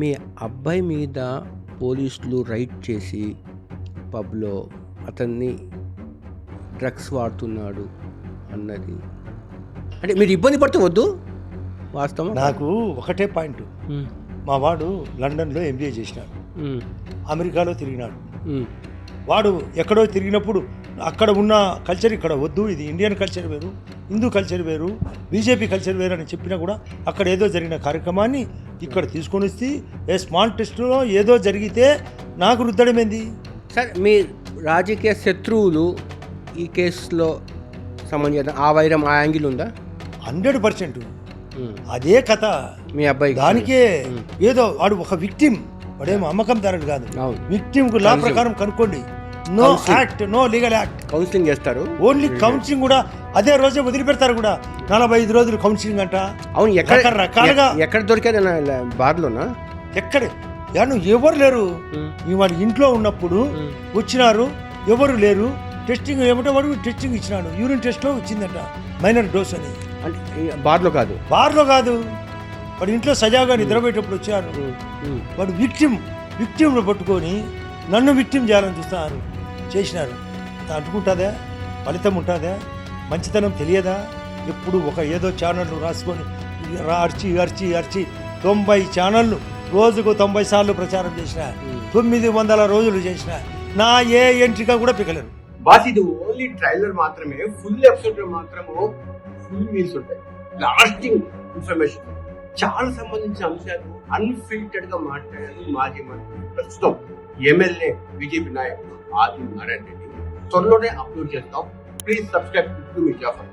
మీ అబ్బాయి మీద పోలీసులు రైడ్ చేసి పబ్‌లో అతన్ని డ్రగ్స్ వాడుతున్నాడు అన్నది అంటే మీరు ఇబ్బంది పడితే వద్దు. వాస్తవం నాకు ఒకటే పాయింట్. మా వాడు లండన్లో ఎంబీఏ చేసినాడు, అమెరికాలో తిరిగినాడు. వాడు ఎక్కడో తిరిగినప్పుడు అక్కడ ఉన్న కల్చర్ ఇక్కడ వద్దు, ఇది ఇండియన్ కల్చర్ వేరు, హిందూ కల్చర్ వేరు, బీజేపీ కల్చర్ వేరు అని చెప్పినా కూడా అక్కడ ఏదో జరిగిన కార్యక్రమాన్ని ఇక్కడ తీసుకొని వస్తే ఏ స్మాల్ టెస్ట్లో ఏదో జరిగితే నాకు రుద్దడమేంది? సార్ మీ రాజకీయ శత్రువులు ఈ కేసులో సంబంధించిన ఆ వైరం ఆ యాంగిల్ ఉందా? 100% అదే కథ మీ అబ్బాయి. దానికే ఏదో వాడు ఒక విక్టిమ్, వాడేమో అమ్మకందారుడు కాదు. విక్టిమ్కు లా ప్రకారం కనుక్కోండి. No act, no legal act. Counselling చేస్తారు. ఓన్లీ కౌన్సిలింగ్ కూడా అదే రోజే వదిలిపెడతారు కూడా. 45 రోజులు కౌన్సిలింగ్ అంట. అవును, రకరకాలుగా. ఎక్కడ దొరికేది బార్లోనా? ఎక్కడ ఎవరు లేరు. వాడు ఇంట్లో ఉన్నప్పుడు వచ్చినారు, ఎవరు లేరు. టెస్టింగ్ ఏమిటో వాడు టెస్టింగ్ ఇచ్చినాడు, యూరిన్ టెస్ట్లో వచ్చిందంట మైనర్ డోస్ అని. బార్లో కాదు, వాడు ఇంట్లో సజాగా నిద్రపోయేటప్పుడు వచ్చారు. వాడు విక్టిమ్ పట్టుకొని నన్ను విక్టిమ్ చేయాలని చూస్తున్నారు, చేసినారు. అంటుకుంటుందా? ఫలితం ఉంటుందా? మంచితనం తెలియదా? ఎప్పుడు ఒక ఏదో ఛానళ్ళు రాసుకొని అర్చి 90 ఛానళ్ళు రోజుకు 90 సార్లు ప్రచారం చేసిన, 900 రోజులు చేసిన, నా ఏ ఎంట్రిక కూడా పికలేరు. బాస్ ఇది ఓన్లీ ట్రైలర్ మాత్రమే. ఫుల్ ఎపిసోడ్ లో మాత్రము ఫుల్ మీల్స్ ఉంటాయి, లాస్టింగ్ ఇన్ఫర్మేషన్, చాలా సంబంధించిన అంశాలు అన్ఫిల్టర్డ్ గా మాట్లాడారు మాజీ మంత్రి, ప్రస్తుతం ఎమ్మెల్యే బీజేపీ నాయకుడు ఆది నారాయణ రెడ్డి. త్వరలోనే అప్లోడ్ చేస్తాం. ప్లీజ్ సబ్స్క్రైబ్ టు మీ జాఫర్.